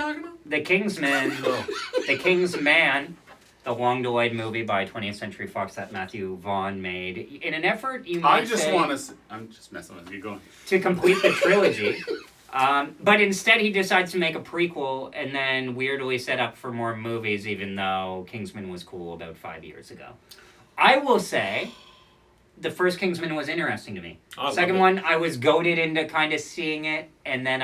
talking about? The Kingsman. The Kingsman. The long-delayed movie by 20th Century Fox that Matthew Vaughn made in an effort, you might say, I'm just messing with you. Going to complete the trilogy. But instead, he decides to make a prequel and then weirdly set up for more movies, even though Kingsman was cool about 5 years ago. I will say, the first Kingsman was interesting to me. Second one, I was goaded into kind of seeing it, and then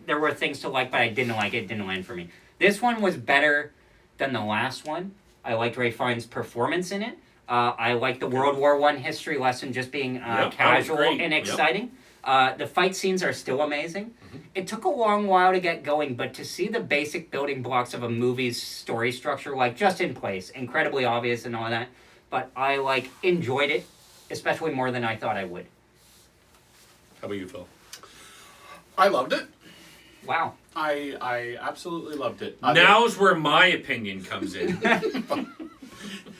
there were things to like, but I didn't like it. It didn't land for me. This one was better than the last one. I liked Ralph Fiennes' performance in it. I liked the World War I history lesson just being casual and exciting. The fight scenes are still amazing. Mm-hmm. It took a long while to get going, but to see the basic building blocks of a movie's story structure, just in place, incredibly obvious and all that, but I, enjoyed it, especially more than I thought I would. How about you, Phil? I loved it. Wow. I absolutely loved it. Now's where my opinion comes in.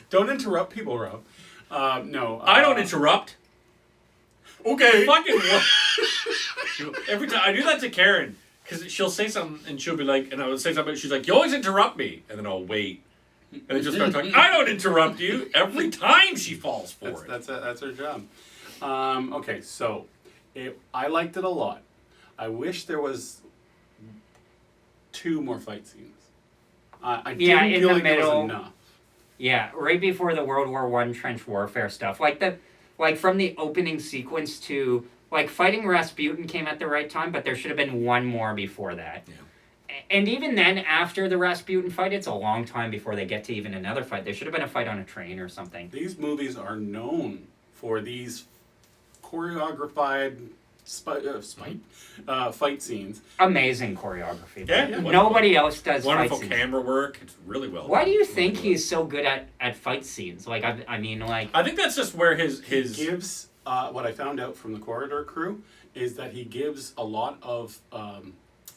Don't interrupt people, Rob. No. I don't interrupt. Okay. Fucking every time I do that to Karen, because she'll say something and she'll be like, and I would say something, she's like, "You always interrupt me," and then I'll wait, and then she'll start talking. I don't interrupt you every time she falls for it. That's her job. Okay, so I liked it a lot. I wish there was 2 more fight scenes. I didn't feel like there was enough. Yeah, right before the World War I trench warfare stuff, from the opening sequence to fighting Rasputin came at the right time, but there should have been one more before that. Yeah. And even then, after the Rasputin fight, it's a long time before they get to even another fight. There should have been a fight on a train or something. These movies are known for these choreographed fight scenes. Amazing choreography. Yeah. Nobody else does wonderful fight scenes. Camera work. It's really well Why done. do you think he's so good at fight scenes? I think that's just where his He gives, what I found out from the Corridor crew, is that he gives a lot of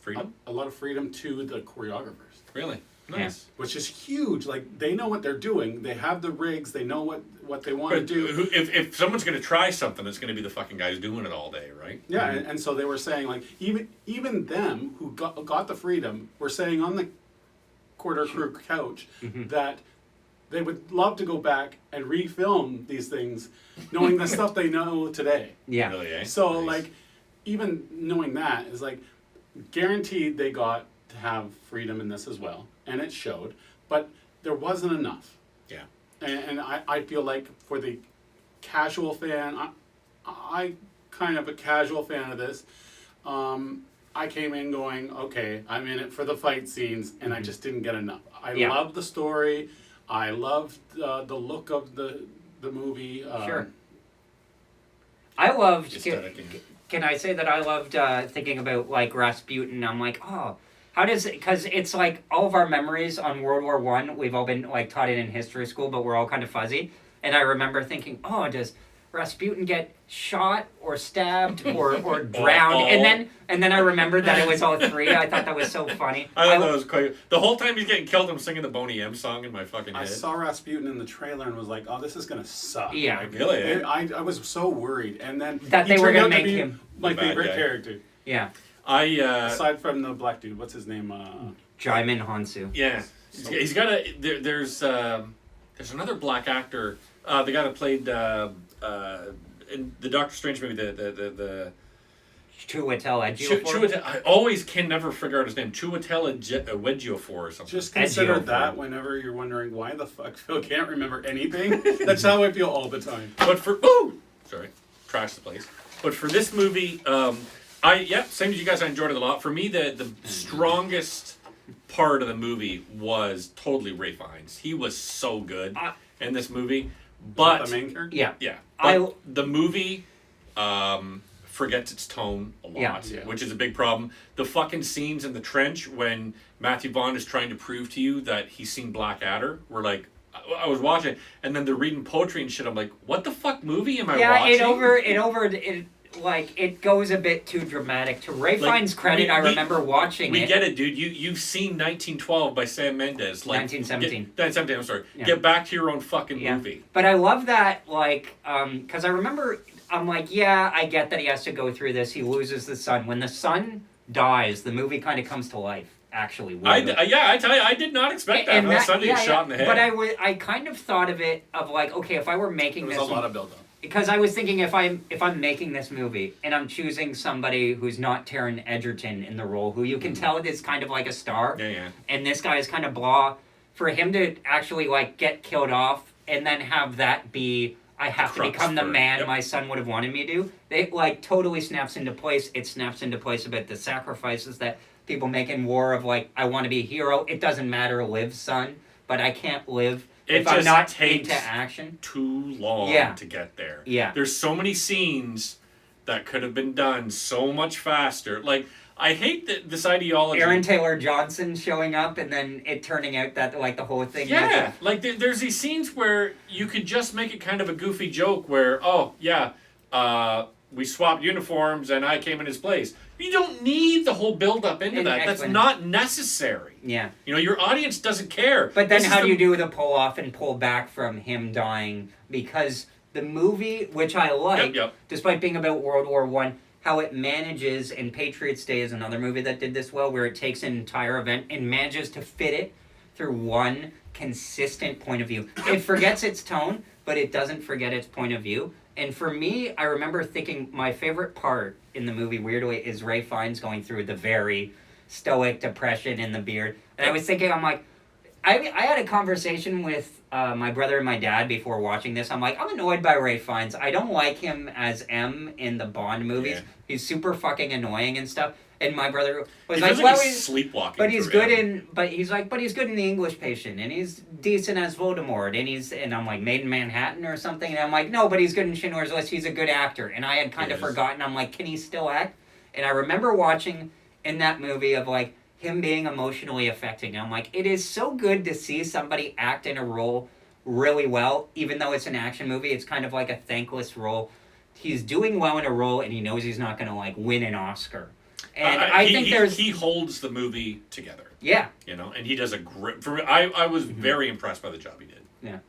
freedom. A lot of freedom to the choreographers. Really? Nice. Yeah. Which is huge. They know what they're doing. They have the rigs. They know what they want to do. If someone's going to try something, it's going to be the fucking guys doing it all day, right? Yeah, and so they were saying, even them who got the freedom were saying on the Corridor crew couch that they would love to go back and refilm these things, knowing the stuff they know today. Yeah. Really, eh? So, nice. even knowing that is, guaranteed they got to have freedom in this as well. And it showed. But there wasn't enough. Yeah. And I feel like for the casual fan, I kind of a casual fan of this. I came in going, okay, I'm in it for the fight scenes, and I just didn't get enough. I loved the story. I loved the look of the movie. Sure. I loved. Can I say that I loved thinking about Rasputin? I'm oh, how does it? Because it's all of our memories on World War I, we've all been taught it in history school, but we're all kind of fuzzy. And I remember thinking, oh, does Rasputin get shot or stabbed or drowned? And then I remembered that it was all 3. I thought that was so funny. I thought that was quite. The whole time he's getting killed, I'm singing the Boney M song in my fucking head. I saw Rasputin in the trailer and was like, oh, this is gonna suck. Yeah, really. I was so worried, and then that they were gonna make him my favorite character. Yeah. Aside from the black dude, what's his name? Jaimin Hansu. Yeah, he's got a. There's another black actor, the guy that played in the Doctor Strange movie, the Chiwetel Ejiofor. I always can never figure out his name. Chiwetel Ejiofor or something. Just consider that whenever you're wondering why the fuck Phil can't remember anything. That's how I feel all the time. But for trash the place. But for this movie, same as you guys, I enjoyed it a lot. For me, the strongest part of the movie was totally Ralph Fiennes. He was so good in this movie. But the main character? Yeah. But the movie forgets its tone a lot, Yeah. which is a big problem. The fucking scenes in the trench when Matthew Vaughn is trying to prove to you that he's seen Blackadder were I was watching it, and then they're reading poetry and shit. I'm like, what the fuck movie am I watching? It goes a bit too dramatic. To Ralph Fiennes' credit, I remember watching it. We get it, dude. You've seen 1912 by Sam Mendes. 1917. 1917, I'm sorry. Yeah. Get back to your own fucking movie. But I love that, because I remember, I'm I get that he has to go through this. He loses the son. When the son dies, the movie kind of comes to life. actually would. I tell you, I did not expect that. And Sunday yeah, shot in the head. But I kind of thought of it of like, okay, if I were making There was this, a lot of build-up. because I was thinking if I'm making this movie and I'm choosing somebody who's not Taron Egerton in the role, who you can tell is kind of like a star, yeah. and this guy is kind of blah, for him to actually like get killed off and then have that be, I have to crux become the for- man yep. my son would have wanted me to. It like totally snaps into place. It snaps into place about the sacrifices that people make in war of like, I want to be a hero. It doesn't matter, live, son, but I can't live It if I'm just not takes into action. too long Yeah. to get there. Yeah. There's so many scenes that could have been done so much faster. Like, I hate this ideology. Aaron Taylor Johnson showing up and then it turning out that like the whole thing. Yeah, like there's these scenes where you could just make it kind of a goofy joke where, oh yeah, we swapped uniforms and I came in his place. You don't need the whole build up into And that. That's explain- not necessary. Yeah. You know, your audience doesn't care. But then This is how do the- you do the pull off and pull back from him dying? Because the movie, which I like, Yep. despite being about World War One, how it manages, and Patriots Day is another movie that did this well, where it takes an entire event and manages to fit it through one consistent point of view. It forgets its tone, but it doesn't forget its point of view. And for me, I remember thinking my favorite part in the movie, weirdly, is Ray Fiennes going through the very stoic depression in the beard. And I was thinking, I'm like, I had a conversation with my brother and my dad before watching this. I'm like, I'm annoyed by Ray Fiennes. I don't like him as M in the Bond movies. Yeah. He's super fucking annoying and stuff. And my brother was He like, feels well, he's sleepwalking. but he's through good it. in, but he's in The English Patient, and he's decent as Voldemort, and I'm like, Made in Manhattan or something, and I'm like, no, but he's good in Schindler's List, he's a good actor, and I had kind of Yes. forgotten, I'm like, can he still act? And I remember watching in that movie of like, him being emotionally affecting, and I'm like, it is so good to see somebody act in a role really well, even though it's an action movie, it's kind of like a thankless role. He's doing well in a role, and he knows he's not going to like win an Oscar. And I think he holds the movie together, yeah. you know, and he does a great. For me, I was very impressed by the job he did.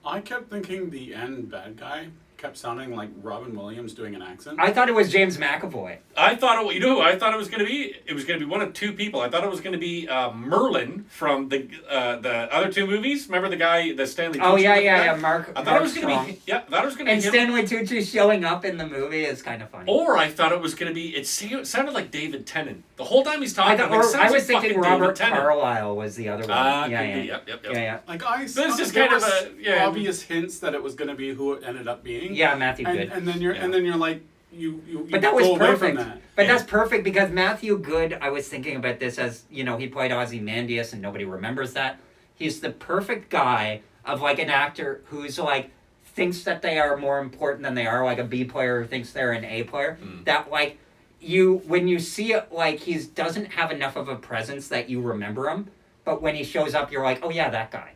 I kept thinking the end bad guy kept sounding like Robin Williams doing an accent. I thought it was James McAvoy. I thought it. You know who I thought it was going to be? It was going to be one of two people. I thought it was going to be Merlin from the other two movies. Remember the guy, the Stanley? Oh Tucci yeah, with yeah, that? yeah. Mark. I thought Mark it was going to Strong. be. Yeah, I thought it was going to And be him. Stanley Tucci showing up in the movie is kind of funny. Or I thought it was going to be. It sounded like David Tennant the whole time he's talking. I I'm like, sounds was like thinking fucking Robert David Tennant. Carlyle was the other one. Ah, yeah, could yeah. be. Yep. Yeah, yeah. Like I This saw, is there kind of was a- yeah. obvious hints that it was going to be who it ended up being. Yeah, Matthew Good. And then you're like you But that was go away perfect. from that. But Yeah. that's perfect because Matthew Good, I was thinking about this as, you know, he played Ozymandias and nobody remembers that. He's the perfect guy of like an actor who's like thinks that they are more important than they are, like a B player who thinks they're an A player. That like when you see it, like he doesn't have enough of a presence that you remember him, but when he shows up, you're like, oh yeah, that guy.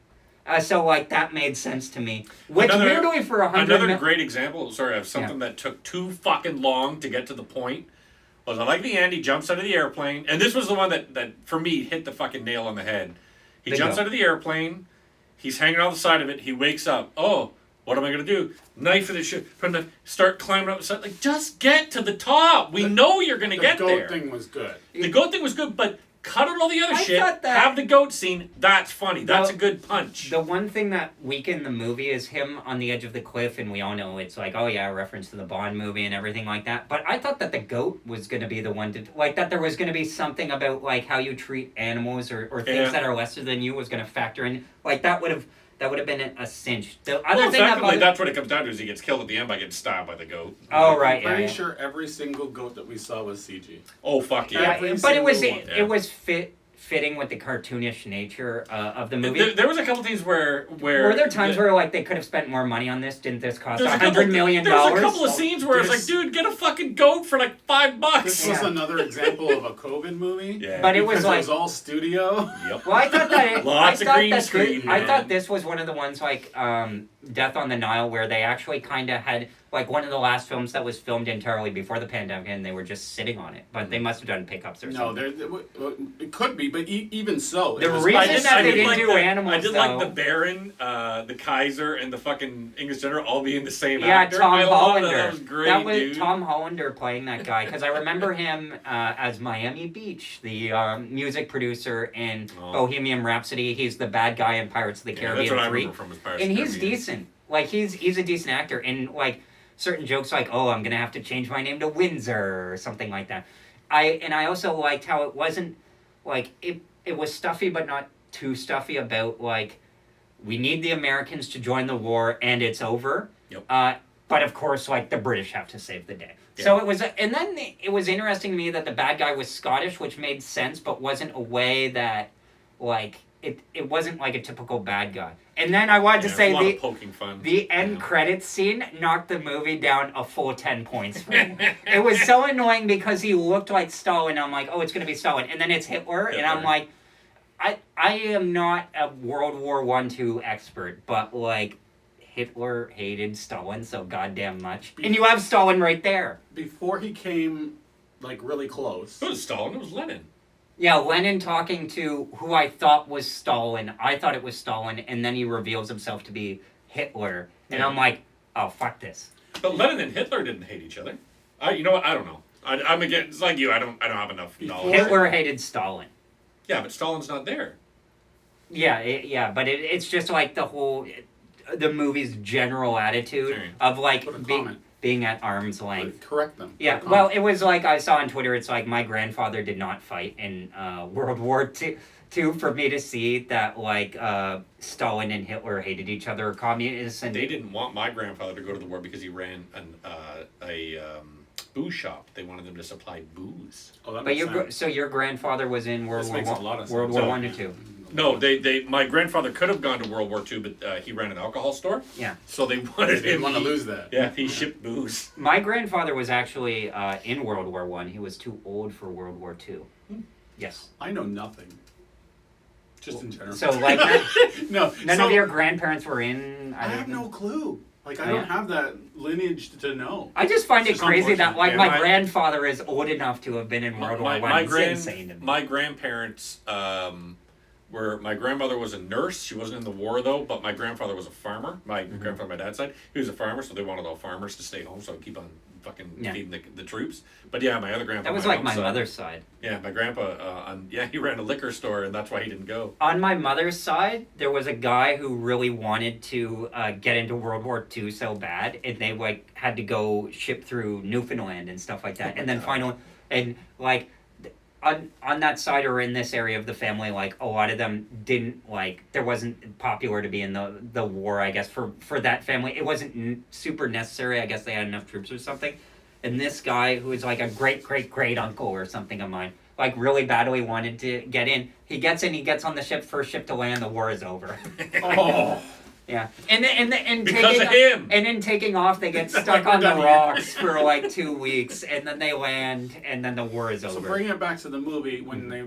So like that made sense to me. Which weirdly for 100 Another great example, sorry, of something that took too fucking long to get to the point was I like the end. He jumps out of the airplane, and this was the one that for me hit the fucking nail on the head. He jumps out of the airplane. He's hanging on the side of it. He wakes up. Oh, what am I gonna do? Knife for the shit. Start climbing up the side. Like, just get to the top. We know you're gonna get there. The goat thing was good. The goat thing was good, but cut out all the other I shit. thought that- Have the goat scene. That's funny. That's Well, a good punch. The one thing that weakened the movie is him on the edge of the cliff, and we all know it's like, oh yeah, a reference to the Bond movie and everything like that. But I thought that the goat was going to be the one to, like, that there was going to be something about, like, how you treat animals or things Yeah. that are lesser than you was going to factor in. Like, that would have been a cinch. The other Well, thing that effectively, bothered... that's what it comes down to is he gets killed at the end by getting stabbed by the goat. Oh, right, I'm pretty yeah. sure every single goat that we saw was CG. Oh, fuck yeah. Yeah, Every but it was single one. it was fitting with the cartoonish nature of the movie. There was a couple things where Were there times where like they could have spent more money on this? Didn't this cost there's a couple- $100 million? There was a couple of scenes where it's like, This- dude, get a fucking goat for like $5. This was Yeah. another example of a COVID movie. Yeah. But it was because like- it was all studio. Yep. Well, I thought that Lots of I thought green that screen, I man. thought this was one of the ones like Death on the Nile where they actually kind of had like one of the last films that was filmed entirely before the pandemic, and they were just sitting on it. But they must have done pickups or No, something. it could be, but but even so, The it was reason just- that they did didn't like do the, animals, I did though. like the Baron, the Kaiser, and the fucking English general all being the same Yeah, actor. Tom I love Hollander. That was great, dude. Tom Hollander playing that guy because I remember him as Miami Beach, the music producer in Oh. Bohemian Rhapsody. He's the bad guy in Pirates of the Yeah, Caribbean that's what I 3. remember from his Pirates And of the he's Caribbean. decent. Like he's a decent actor, and like certain jokes like, "Oh, I'm gonna have to change my name to Windsor" or something like that. I also liked how it wasn't like it was stuffy, but not too stuffy about like we need the Americans to join the war and it's over. Yep. But of course, like the British have to save the day. Yeah. So it was, and then it was interesting to me that the bad guy was Scottish, which made sense, but wasn't a way that like it wasn't like a typical bad guy. And then I wanted to Yeah, say it's a lot of poking fun. the end Yeah. credits scene knocked the movie down a full 10 points for me. It was so annoying because he looked like Stalin. I'm like, oh, it's going to be Stalin. And then it's Hitler. And I'm Hitler. like, I am not a World War II expert, but like Hitler hated Stalin so goddamn much. And you have Stalin right there. before he came like really close. It was Stalin. It was Lenin. Yeah, Lenin talking to who I thought was Stalin. I thought it was Stalin, and then he reveals himself to be Hitler. And Yeah. I'm like, oh, fuck this. But Lenin and Hitler didn't hate each other. You know what? I don't know. I'm again. It's like you. I don't have enough knowledge. Hitler hated Stalin. Yeah, but Stalin's not there. Yeah, but it's just like the movie's general attitude Right. of like Put a comment. being at arm's length. Correct them. Yeah, Put a well, comment. it was like I saw on Twitter. It's like my grandfather did not fight in World War II for me to see that like Stalin and Hitler hated each other, communists, and They didn't want my grandfather to go to the war because he ran a booze shop. They wanted them to supply booze. Oh, that But makes sense. so your grandfather was in World This War makes a One, lot of World sense. War One or Two. No, my grandfather could have gone to World War II, but he ran an alcohol store. Yeah. So they They wanted didn't him want to lose that. Yeah, he shipped booze. My grandfather was actually in World War One. He was too old for World War Two. Yes. I know nothing. Just in general. So like no, none so of your grandparents were in. I have no clue. Like I Oh, don't yeah. have that lineage to know. I just find it It's crazy that unfortunate. like Yeah, my my- grandfather is old enough to have been in World War One. It's insane to me. My grandparents my grandmother was a nurse. She wasn't in the war though, but my grandfather was a farmer. My grandfather, on my dad's side, he was a farmer, so they wanted all farmers to stay home, so I'd keep on fucking Yeah. feeding the troops. But yeah, my other grandpa. That was like my mom's side- mother's side. Yeah, my grandpa. He ran a liquor store, and that's why he didn't go. On my mother's side, there was a guy who really wanted to get into World War II so bad, and they like had to go ship through Newfoundland and stuff like that, Oh my and then God. finally, and like on that side or in this area of the family, like a lot of them didn't like. There wasn't popular to be in the war. I guess for that family, it wasn't super necessary. I guess they had enough troops or something. And this guy, who is like a great uncle or something of mine, like really badly wanted to get in. He gets in. He gets on the ship. First ship to land. The war is over. Oh, Yeah, and Because taking of him. And then taking off, they get stuck Like we're on the done here. rocks for like 2 weeks, and then they land, and then the war is so over. bringing it back to the movie when they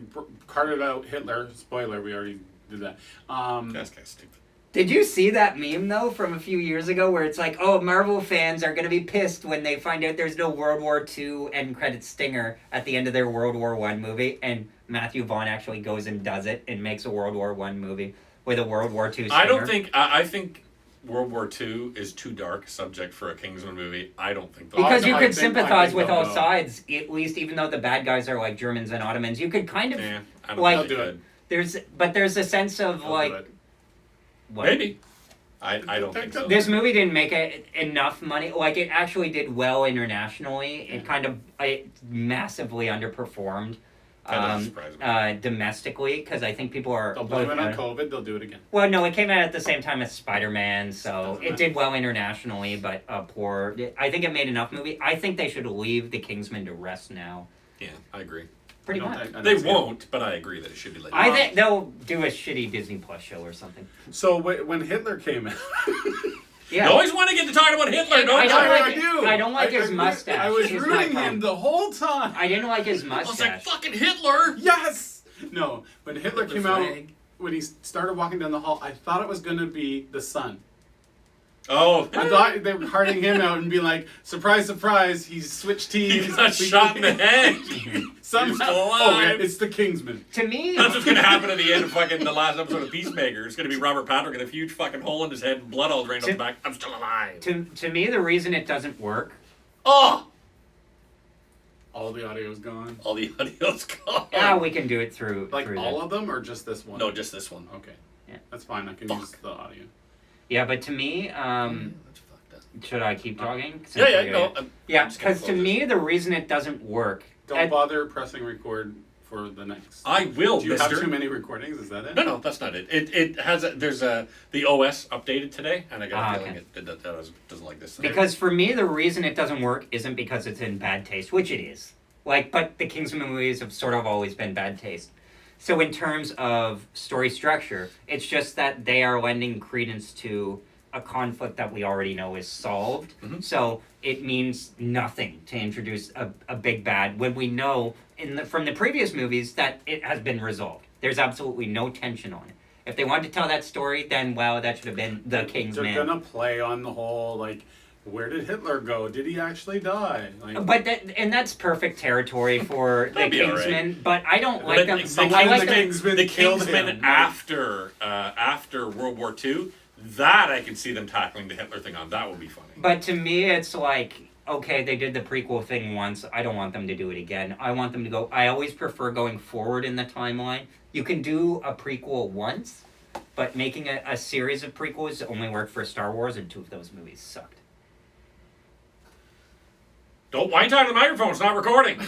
carted out Hitler. Spoiler, we already did that. That's kind of stupid. Did you see that meme though from a few years ago where it's like, oh, Marvel fans are gonna be pissed when they find out there's no World War II end credit stinger at the end of their World War I movie, and Matthew Vaughn actually goes and does it and makes a World War I movie with a World War II stinger. I don't think. I think World War II is too dark a subject for a Kingsman movie. I don't think. Because you I could think- sympathize I think with they'll all go. sides, at least even though the bad guys are like Germans and Ottomans, you could kind of Yeah, I don't Like- think they They'll do could. there's a sense of They'll do like it. what? Maybe. I don't think so. This movie didn't make enough money. Like it actually did well internationally. It kind of massively underperformed That doesn't surprise me. domestically because I think people are. They'll blame it on COVID. They'll do it again. Well, no, it came out at the same time as Spider-Man, so Doesn't it matter. did well internationally, but poor. I think it made enough movie. I think they should leave the Kingsman to rest now. Yeah, I agree. Pretty I don't much. think- I They don't see it. won't, but I agree that it should be like. I think they'll do a shitty Disney Plus show or something. So when Hitler came in, Yeah. You always want to get to talking about Hitler, I don't don't you? like- do. I don't like his mustache. I was is my rooting problem. him the whole time. I didn't like his I was like, mustache. fucking Hitler. Yes. No, when Hitler The came out, flag. when he started walking down the hall, I thought it was going to be the son. Oh, I thought they were hearting him out and being like, surprise, surprise, he's switched he teams. got shot in the head. Somehow. He's still Oh, yeah, alive. it's the Kingsman. To me, That's what's gonna happen at the end of fucking the last episode of Peacemaker. It's gonna be Robert Patrick with a huge fucking hole in his head and blood all drained off the back. I'm still alive. to me, the reason it doesn't work. Oh! All the audio's gone. All the audio's gone. Yeah, we can do it through. Like through all of them or just this one? No, just this one. Okay. Yeah. That's fine. I can Fuck. use the audio. Yeah, but to me, That's fucked up. should I keep talking? Yeah, Since no. we're- Yeah, just gonna because to close me, the reason it doesn't work. Don't bother pressing record for the next. I will, Do you mister. have too many recordings? Is that it? No, that's not it. It has the OS updated today, and I got a feeling okay. it doesn't like this. Because for me, the reason it doesn't work isn't because it's in bad taste, which it is. But the Kingsman movies have sort of always been bad taste. So in terms of story structure, it's just that they are lending credence to a conflict that we already know is solved. Mhm. So it means nothing to introduce a big bad when we know from the previous movies that it has been resolved. There's absolutely no tension on it. If they wanted to tell that story, then wow, that should have been the Kingsman. They're gonna play on the whole like, where did Hitler go? Did he actually die? Like, But that's perfect territory for the That'd be all right. Kingsman. But I don't like them. Someone I in like the them. Kingsman the killed Kingsman him. after World War II, that I can see them tackling the Hitler thing on. That would be funny. But to me, it's like, okay, they did the prequel thing once. I don't want them to do it again. I want them to go. I always prefer going forward in the timeline. You can do a prequel once, but making a series of prequels only worked for Star Wars, and 2 of those movies sucked. Don't whine talk to the microphone. It's not recording.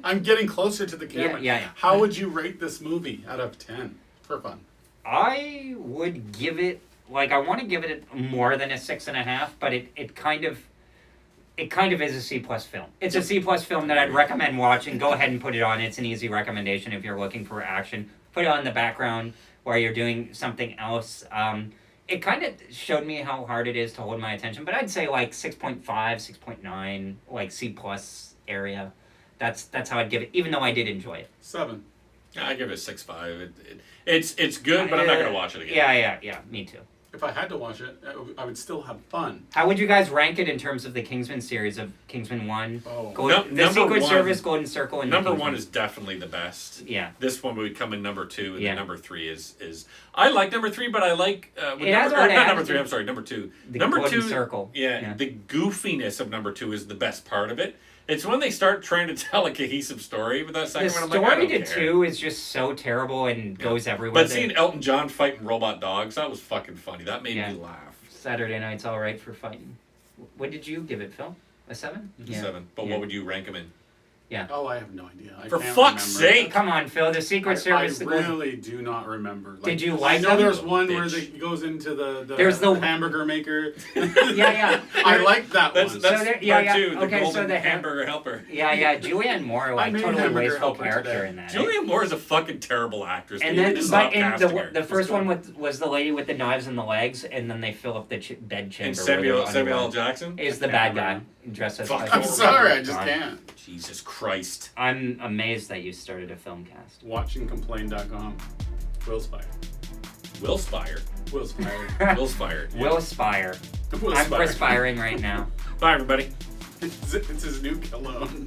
I'm getting closer to the camera. Yeah. How would you rate this movie out of 10 for fun? I would give it I want to give it more than a 6.5, but it kind of is a C+ film. It's a C+ film that I'd recommend watching. Go ahead and put it on. It's an easy recommendation if you're looking for action. Put it on in the background while you're doing something else. It kind of showed me how hard it is to hold my attention, but I'd say 6.5, 6.9, C+ area. That's how I'd give it, even though I did enjoy it. 7. I give it a 6.5. It's good, but I'm not gonna watch it again. Yeah, me too. If I had to watch it, I would still have fun. How would you guys rank it in terms of the Kingsman series of Kingsman 1? Oh. The Number Secret 1 Service, Golden Circle, and Number the 1 Kingsman. is definitely the best. Yeah. This one would come in number 2, and Yeah. then number 3 is I like number 3, but I like It has a lot of not number attitude. 3. I'm sorry, number 2. The number Golden 2, Circle. Yeah, the goofiness of number 2 is the best part of it. It's when they start trying to tell a cohesive story, but that The second one, I'm like, I story don't to care. 2 is just so terrible and goes everywhere. But seeing Elton John fighting robot dogs, that was fucking funny. That made Yeah. me laugh. Saturday Night's all right for fighting. What did you give it, Phil? A 7? 7. But Yeah. what would you rank him in? Oh, I have no idea. I For can't fuck's remember. sake! Come on, Phil. The Secret Service. I the Golden- really do not remember. Did you I like know them? there's one where Bitch. he goes into the There's the- hamburger maker. Yeah. I like that That's one. that's there- part yeah. 2. The Okay, so golden the hamburger helper. Yeah. Julianne Moore, I made totally Hamburger wasteful Helper character today. in that. Julianne Moore is a fucking terrible actress. And They then, need to but stop in casting her. the first good. one was the lady with the knives in the legs, and then they fill up the bed chamber. And where Samuel they're L. underwear. Jackson. Is the I bad can't guy remember. dressed as Fuck. like I'm a sorry, I robot. just can't. Jesus Christ. I'm amazed that you started a film cast. Watchingcomplain.com. Will Spire. Will Spire. Will Spire. Will Spire. Will Spire. Will I'm Spire. perspiring right now. Bye, everybody. It's his new cologne.